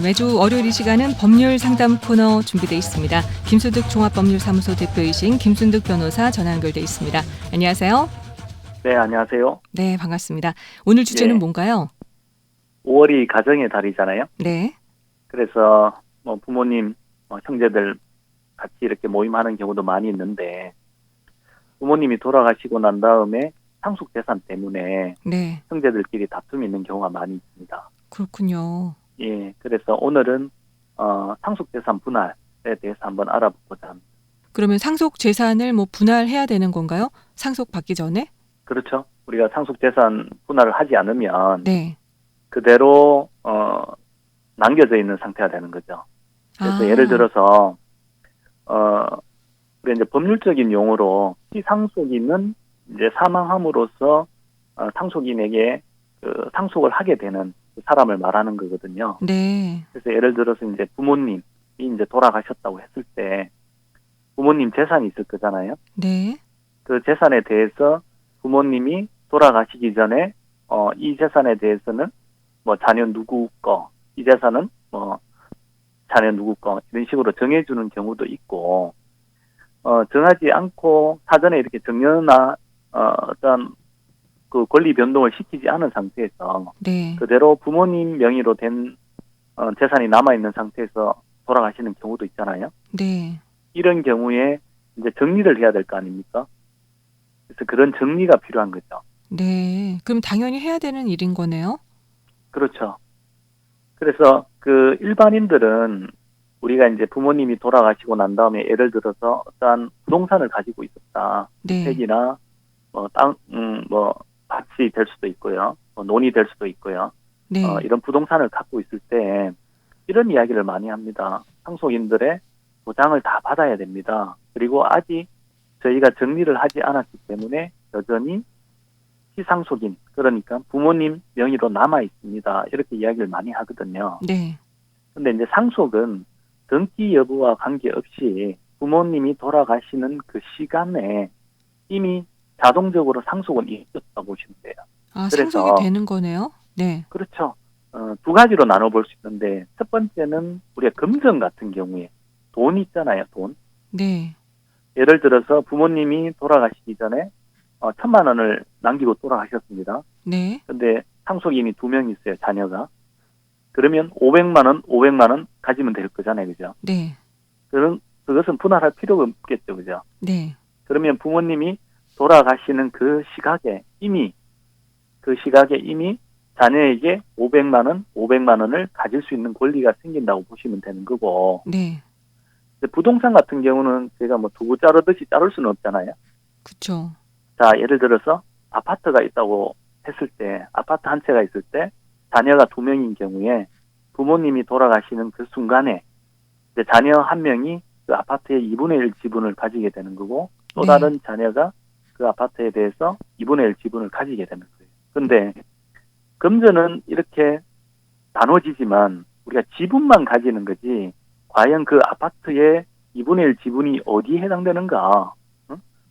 매주 월요일 이 시간은 법률 상담 코너 준비되어 있습니다. 김순득 종합법률사무소 대표이신 김순득 변호사 전화 연결돼 있습니다. 안녕하세요. 네, 안녕하세요. 네, 반갑습니다. 오늘 주제는 예, 뭔가요? 5월이 가정의 달이잖아요. 네, 그래서 뭐 부모님, 형제들 같이 이렇게 모임하는 경우도 많이 있는데 부모님이 돌아가시고 난 다음에 상속 재산 때문에 네, 형제들끼리 다툼이 있는 경우가 많이 있습니다. 그렇군요. 예, 그래서 오늘은 상속 재산 분할에 대해서 한번 알아보고자 합니다. 그러면 상속 재산을 뭐 분할해야 되는 건가요? 상속 받기 전에? 그렇죠? 우리가 상속 재산 분할을 하지 않으면 네. 그대로 남겨져 있는 상태가 되는 거죠. 그래서 예를 들어서 우리 이제 법률적인 용어로 피상속인은 이제 사망함으로써 상속인에게 그 상속을 하게 되는 그 사람을 말하는 거거든요. 네, 그래서 예를 들어서 이제 부모님이 이제 돌아가셨다고 했을 때 부모님 재산이 있을 거잖아요. 네, 그 재산에 대해서 부모님이 돌아가시기 전에 이 재산에 대해서는 뭐 자녀 누구 거, 이 재산은 뭐 자녀 누구 거 이런 식으로 정해주는 경우도 있고 정하지 않고 사전에 이렇게 정려나 어떤 그 권리 변동을 시키지 않은 상태에서 네, 그대로 부모님 명의로 된 재산이 남아 있는 상태에서 돌아가시는 경우도 있잖아요. 네, 이런 경우에 이제 정리를 해야 될 거 아닙니까? 그래서 그런 정리가 필요한 거죠. 네. 그럼 당연히 해야 되는 일인 거네요? 그렇죠. 그래서 그 일반인들은 우리가 이제 부모님이 돌아가시고 난 다음에 예를 들어서 어떠한 부동산을 가지고 있었다. 네, 주택이나 뭐 땅, 뭐 밭이 될 수도 있고요. 뭐 논이 될 수도 있고요. 네, 이런 부동산을 갖고 있을 때 이런 이야기를 많이 합니다. 상속인들의 보장을 다 받아야 됩니다. 그리고 아직 저희가 정리를 하지 않았기 때문에 여전히 피상속인, 그러니까 부모님 명의로 남아 있습니다. 이렇게 이야기를 많이 하거든요. 네, 근데 이제 상속은 등기 여부와 관계없이 부모님이 돌아가시는 그 시간에 이미 자동적으로 상속은 이루어졌다고 보시면 돼요. 아, 그래서 상속이 되는 거네요? 네, 그렇죠. 두 가지로 나눠볼 수 있는데 첫 번째는 우리가 금전 같은 경우에 돈 있잖아요, 돈. 네, 예를 들어서 부모님이 돌아가시기 전에 1,000만 원을 남기고 돌아가셨습니다. 네, 근데 상속인이 2명 있어요, 자녀가. 그러면 500만 원 가지면 될 거잖아요, 그죠? 네, 그것은 분할할 필요가 없겠죠, 그죠? 네, 그러면 부모님이 돌아가시는 그 시각에 이미 자녀에게 500만 원을 가질 수 있는 권리가 생긴다고 보시면 되는 거고, 네, 부동산 같은 경우는 제가 뭐 두부 자르듯이 자를 수는 없잖아요. 그쵸. 자, 예를 들어서 아파트가 있다고 했을 때, 아파트 한 채가 있을 때 자녀가 2명인 경우에 부모님이 돌아가시는 그 순간에 이제 자녀 한 명이 그 아파트의 2분의 1 지분을 가지게 되는 거고 또 네. 다른 자녀가 그 아파트에 대해서 2분의 1 지분을 가지게 되는 거예요. 그런데 금전은 이렇게 나눠지지만 우리가 지분만 가지는 거지 과연 그 아파트의 2분의 1 지분이 어디에 해당되는가?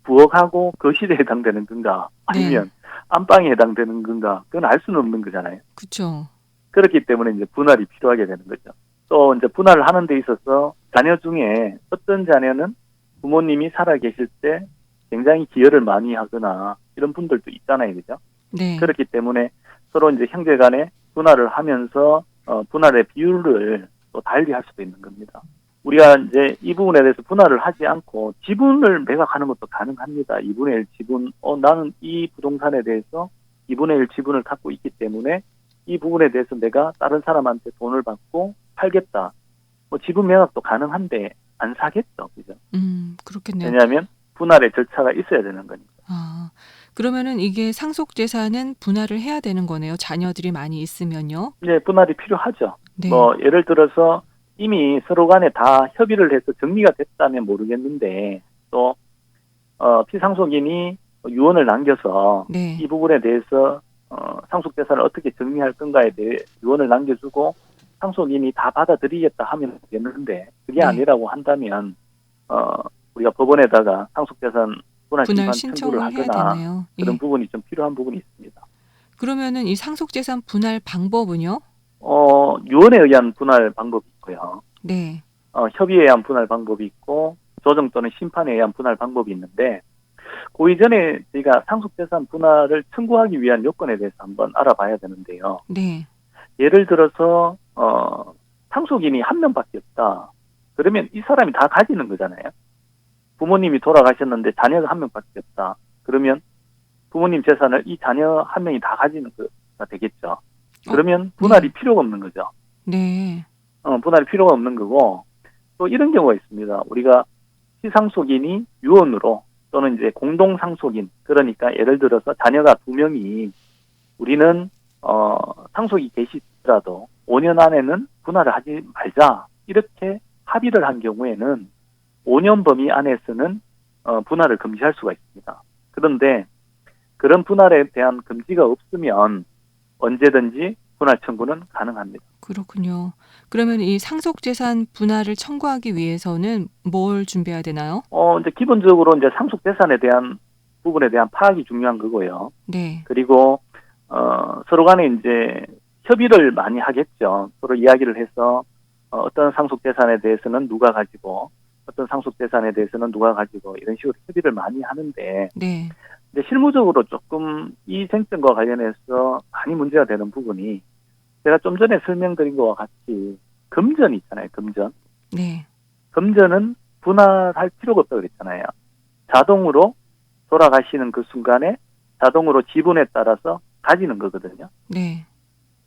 부엌하고 거실에 해당되는 건가? 아니면 안방에 해당되는 건가? 그건 알 수는 없는 거잖아요. 그쵸. 그렇기 때문에 이제 분할이 필요하게 되는 거죠. 또 이제 분할을 하는 데 있어서 자녀 중에 어떤 자녀는 부모님이 살아 계실 때 굉장히 기여를 많이 하거나 이런 분들도 있잖아요. 그죠? 네, 그렇기 때문에 서로 이제 형제 간에 분할을 하면서 분할의 비율을 또 달리 할 수도 있는 겁니다. 우리가 이제 이 부분에 대해서 분할을 하지 않고 지분을 매각하는 것도 가능합니다. 2분의 1 지분, 나는 이 부동산에 대해서 2분의 1 지분을 갖고 있기 때문에 이 부분에 대해서 내가 다른 사람한테 돈을 받고 팔겠다. 뭐 지분 매각도 가능한데 안 사겠죠. 그죠? 그렇겠네요. 왜냐하면 분할의 절차가 있어야 되는 거니까. 아, 그러면은 이게 상속 재산은 분할을 해야 되는 거네요. 자녀들이 많이 있으면요. 이제 분할이 필요하죠. 네, 뭐 예를 들어서 이미 서로 간에 다 협의를 해서 정리가 됐다면 모르겠는데 또 피상속인이 유언을 남겨서 네, 이 부분에 대해서 상속 재산을 어떻게 정리할 건가에 대해 유언을 남겨주고 상속인이 다 받아들이겠다 하면 되겠는데 그게 네. 아니라고 한다면 우리가 법원에다가 상속 재산 분할 분할 심판 청구를 신청을 해야 하거나 되네요. 그런 예. 부분이 좀 필요한 부분이 있습니다. 그러면은 이 상속 재산 분할 방법은요? 유언에 의한 분할 방법이 있고요. 네. 협의에 의한 분할 방법이 있고 조정 또는 심판에 의한 분할 방법이 있는데 그 이전에 저희가 상속재산 분할을 청구하기 위한 요건에 대해서 한번 알아봐야 되는데요. 네. 예를 들어서 상속인이 한 명밖에 없다. 그러면 이 사람이 다 가지는 거잖아요. 부모님이 돌아가셨는데 자녀가 한 명밖에 없다. 그러면 부모님 재산을 이 자녀 한 명이 다 가지는 거가 되겠죠. 그러면 분할이 필요가 없는 거죠. 네. 분할이 필요가 없는 거고 또 이런 경우가 있습니다. 우리가 시상속인이 유언으로 또는 이제 공동상속인 그러니까 예를 들어서 자녀가 2명이 우리는 상속이 계시더라도 5년 안에는 분할을 하지 말자 이렇게 합의를 한 경우에는 5년 범위 안에서는 분할을 금지할 수가 있습니다. 그런데 그런 분할에 대한 금지가 없으면 언제든지 분할 청구는 가능합니다. 그렇군요. 그러면 이 상속재산 분할을 청구하기 위해서는 뭘 준비해야 되나요? 이제 기본적으로 이제 상속재산에 대한 부분에 대한 파악이 중요한 거고요. 네. 그리고 서로 간에 이제 협의를 많이 하겠죠. 서로 이야기를 해서 어떤 상속재산에 대해서는 누가 가지고 어떤 상속재산에 대해서는 누가 가지고 이런 식으로 협의를 많이 하는데 네. 근데 실무적으로 조금 이 쟁점과 관련해서 많이 문제가 되는 부분이 제가 좀 전에 설명드린 것과 같이 금전 있잖아요. 금전. 네. 금전은 분할할 필요가 없다고 그랬잖아요. 자동으로 돌아가시는 그 순간에 자동으로 지분에 따라서 가지는 거거든요. 네.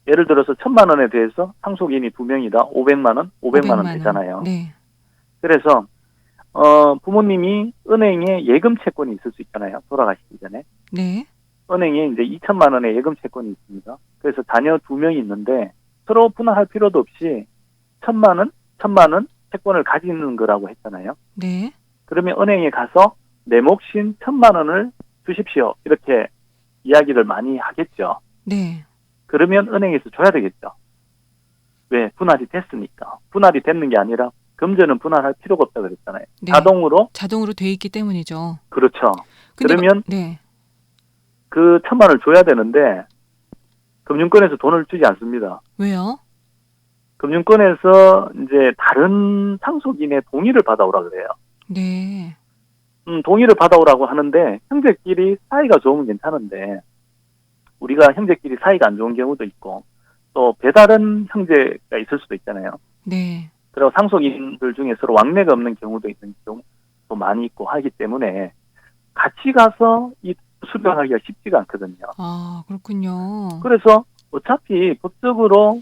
예를 들어서 1,000만 원에 대해서 상속인이 2명이다. 500만 원, 500만 원 되잖아요. 네. 그래서 부모님이 은행에 예금 채권이 있을 수 있잖아요. 돌아가시기 전에. 네. 은행에 이제 2,000만 원의 예금 채권이 있습니다. 그래서 자녀 2명이 있는데 서로 분할할 필요도 없이 1,000만 원 채권을 가지는 거라고 했잖아요. 네. 그러면 은행에 가서 내 몫인 1,000만 원을 주십시오. 이렇게 이야기를 많이 하겠죠. 네. 그러면 은행에서 줘야 되겠죠. 왜? 분할이 됐으니까. 분할이 됐는 게 아니라 금전은 분할할 필요가 없다고 그랬잖아요. 네. 자동으로 돼 있기 때문이죠. 그렇죠. 근데 그러면 네. 그 1,000만 원을 줘야 되는데 금융권에서 돈을 주지 않습니다. 왜요? 금융권에서 이제 다른 상속인의 동의를 받아오라 그래요. 네. 동의를 받아오라고 하는데 형제끼리 사이가 좋으면 괜찮은데 우리가 형제끼리 사이가 안 좋은 경우도 있고 또 배다른 형제가 있을 수도 있잖아요. 네. 그리고 상속인들 중에 서로 왕래가 없는 경우도 있는 경우도 많이 있고 하기 때문에 같이 가서 이 수령하기가 쉽지가 않거든요. 아, 그렇군요. 그래서 어차피 법적으로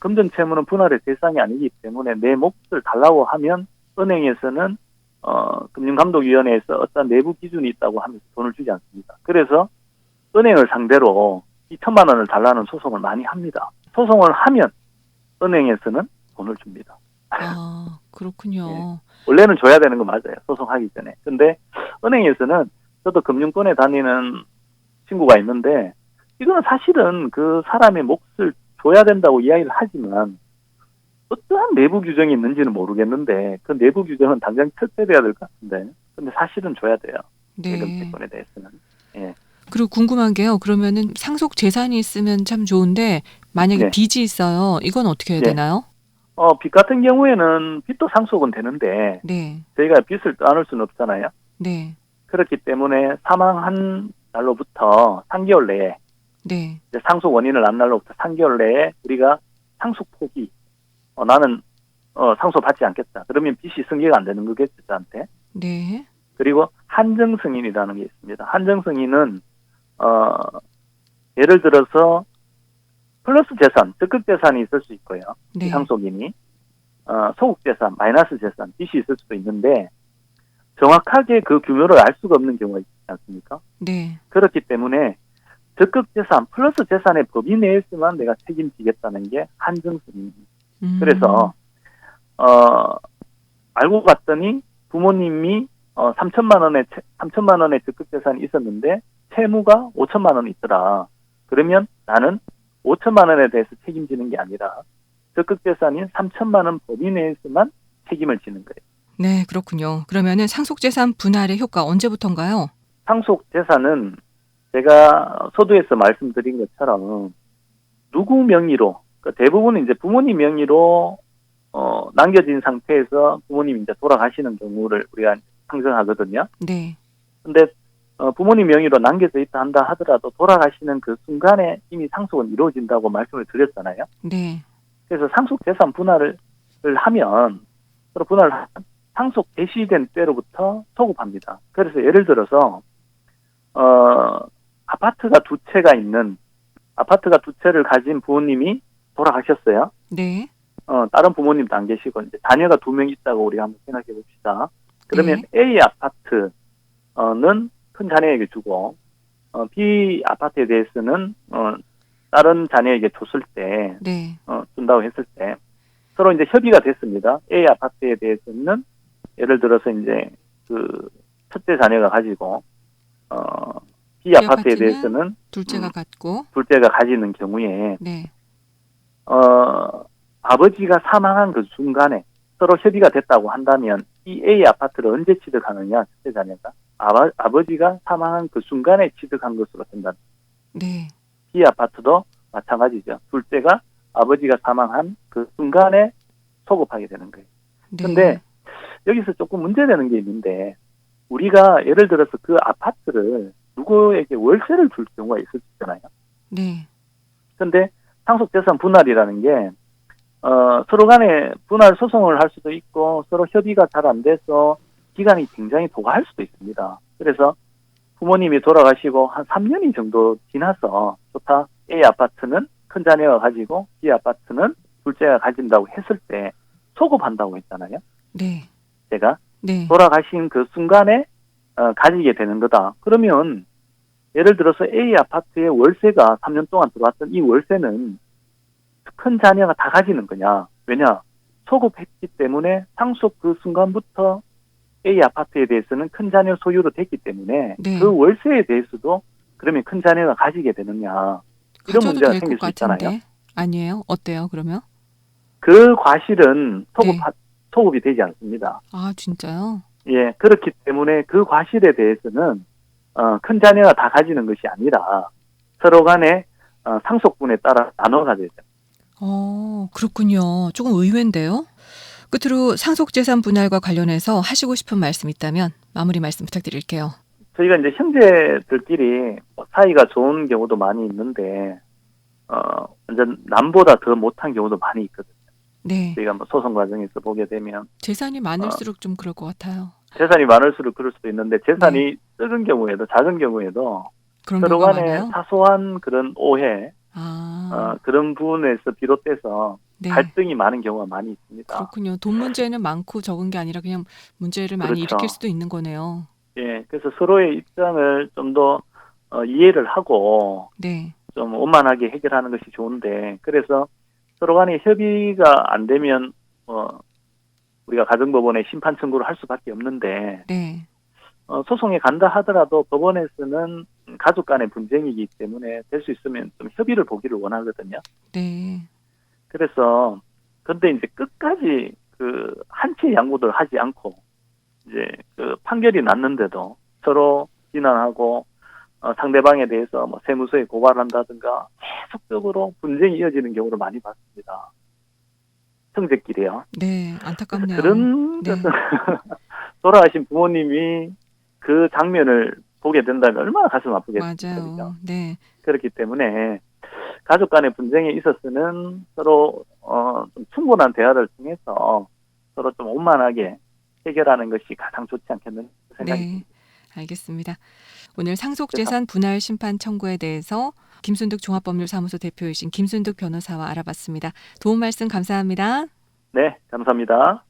금전 채무는 분할의 대상이 아니기 때문에 내 몫을 달라고 하면 은행에서는 금융감독위원회에서 어떤 내부 기준이 있다고 하면서 돈을 주지 않습니다. 그래서 은행을 상대로 이 1,000만 원을 달라는 소송을 많이 합니다. 소송을 하면 은행에서는 돈을 줍니다. 아, 그렇군요. 네. 원래는 줘야 되는 거 맞아요. 소송하기 전에. 근데 은행에서는 저도 금융권에 다니는 친구가 있는데 이거는 사실은 그 사람의 몫을 줘야 된다고 이야기를 하지만 어떠한 내부 규정이 있는지는 모르겠는데 그 내부 규정은 당장 철폐돼야 될 것 같은데 근데 사실은 줘야 돼요. 예금 네. 채권에 대해서는. 예. 그리고 궁금한 게요. 그러면은 상속 재산이 있으면 참 좋은데 만약에 네. 빚이 있어요. 이건 어떻게 해야 네. 되나요? 빚 같은 경우에는 빚도 상속은 되는데 네. 저희가 빚을 떠안을 수는 없잖아요. 네. 그렇기 때문에 사망한 날로부터 3개월 내에 네. 이제 상속 원인을 난 날로부터 3개월 내에 우리가 상속 포기 나는 상속받지 않겠다. 그러면 빚이 승계가 안 되는 거겠죠, 저한테. 네. 그리고 한정 승인이라는 게 있습니다. 한정 승인은 예를 들어서 플러스 재산, 적극 재산이 있을 수 있고요. 네. 상속인이 소극 재산, 마이너스 재산, 빚이 있을 수도 있는데 정확하게 그 규모를 알 수가 없는 경우가 있지 않습니까? 네. 그렇기 때문에 적극 재산, 플러스 재산의 범위 내에서만 내가 책임지겠다는 게 한정 승인입니다. 그래서 알고 봤더니 부모님이 3천만 원의 적극 재산이 있었는데 채무가 5천만 원이 있더라. 그러면 나는 5천만 원에 대해서 책임지는 게 아니라 적극 재산인 3천만 원 범위 내에서만 책임을 지는 거예요. 네, 그렇군요. 그러면은 상속 재산 분할의 효과 언제부터인가요? 상속 재산은 제가 서두에서 말씀드린 것처럼 누구 명의로 대부분은 이제 부모님 명의로 남겨진 상태에서 부모님이 이제 돌아가시는 경우를 우리가 상정하거든요. 네. 근데 부모님 명의로 남겨져 있다 한다 하더라도 돌아가시는 그 순간에 이미 상속은 이루어진다고 말씀을 드렸잖아요. 네. 그래서 상속 재산 분할을 하면 서로 상속 개시된 때로부터 소급합니다. 그래서 예를 들어서 아파트가 두 채를 가진 부모님이 돌아가셨어요. 네. 다른 부모님도 안 계시고 이제 자녀가 2명 있다고 우리가 한번 생각해 봅시다. 그러면 네. A 아파트는 큰 자녀에게 주고 B 아파트에 대해서는 다른 자녀에게 줬을 때 네. 준다고 했을 때 서로 이제 협의가 됐습니다. A 아파트에 대해서는 예를 들어서 이제 그 첫째 자녀가 가지고 B 아파트에 아파트는 대해서는 둘째가 갖고. 둘째가 가지는 경우에 네. 아버지가 사망한 그 순간에 서로 협의가 됐다고 한다면 이 A 아파트를 언제 취득하느냐, 첫째 자녀가 아버지가 사망한 그 순간에 취득한 것으로 된다. 네. B 아파트도 마찬가지죠. 둘째가 아버지가 사망한 그 순간에 소급하게 되는 거예요. 네. 근데 여기서 조금 문제되는 게 있는데 우리가 예를 들어서 그 아파트를 누구에게 월세를 줄 경우가 있을 수 있잖아요. 네. 근데 상속재산 분할이라는 게 서로 간에 분할 소송을 할 수도 있고 서로 협의가 잘 안 돼서 기간이 굉장히 도가할 수도 있습니다. 그래서 부모님이 돌아가시고 한 3년이 정도 지나서 좋다. A 아파트는 큰 자녀가 가지고 B 아파트는 둘째가 가진다고 했을 때 소급한다고 했잖아요. 네. 제가 네. 돌아가신 그 순간에 가지게 되는 거다. 그러면 예를 들어서 A 아파트에 월세가 3년 동안 들어왔던 이 월세는 큰 자녀가 다 가지는 거냐. 왜냐. 소급했기 때문에 상속 그 순간부터 A 아파트에 대해서는 큰 자녀 소유로 됐기 때문에 네. 그 월세에 대해서도 그러면 큰 자녀가 가지게 되느냐. 이런 가져도 문제가 될 생길 것 수 있잖아요. 같은데. 아니에요? 어때요, 그러면? 그 과실은 네. 소급이 되지 않습니다. 아, 진짜요? 예, 그렇기 때문에 그 과실에 대해서는 큰 자녀가 다 가지는 것이 아니라 서로 간에 상속분에 따라 나눠가 되죠. 그렇군요. 조금 의외인데요. 끝으로 상속재산 분할과 관련해서 하시고 싶은 말씀 있다면 마무리 말씀 부탁드릴게요. 저희가 이제 형제들끼리 사이가 좋은 경우도 많이 있는데 완전 남보다 더 못한 경우도 많이 있거든요. 네. 저희가 뭐 소송 과정에서 보게 되면 재산이 많을수록 좀 그럴 것 같아요. 재산이 많을수록 그럴 수도 있는데 재산이 적은 경우에도 작은 경우에도 그런 서로 경우가 간에 많아요? 사소한 그런 오해 그런 부분에서 비롯돼서 네. 갈등이 많은 경우가 많이 있습니다. 그렇군요. 돈 문제는 많고 적은 게 아니라 그냥 문제를 많이 그렇죠. 일으킬 수도 있는 거네요. 예, 그래서 서로의 입장을 좀 더 이해를 하고 네. 좀 원만하게 해결하는 것이 좋은데 그래서 서로 간에 협의가 안 되면 우리가 가정법원에 심판 청구를 할 수밖에 없는데 네. 소송에 간다 하더라도 법원에서는 가족 간의 분쟁이기 때문에 될 수 있으면 좀 협의를 보기를 원하거든요. 네. 그래서 근데 이제 끝까지 그 한치 양보를 하지 않고 이제 그 판결이 났는데도 서로 비난하고 상대방에 대해서 뭐 세무서에 고발한다든가 계속적으로 분쟁이 이어지는 경우를 많이 봤습니다. 형제끼리요. 네. 안타깝네요. 그런 네. 것은 돌아가신 부모님이 그 장면을 보게 된다면 얼마나 가슴 아프겠습니까? 맞아요. 네. 그렇기 때문에 가족 간의 분쟁에 있어서는 서로 좀 충분한 대화를 통해서 서로 좀 원만하게 해결하는 것이 가장 좋지 않겠는 생각이 네. 듭니다. 알겠습니다. 오늘 상속재산 분할 심판 청구에 대해서 김순득 종합법률사무소 대표이신 김순득 변호사와 알아봤습니다. 도움 말씀 감사합니다. 네, 감사합니다.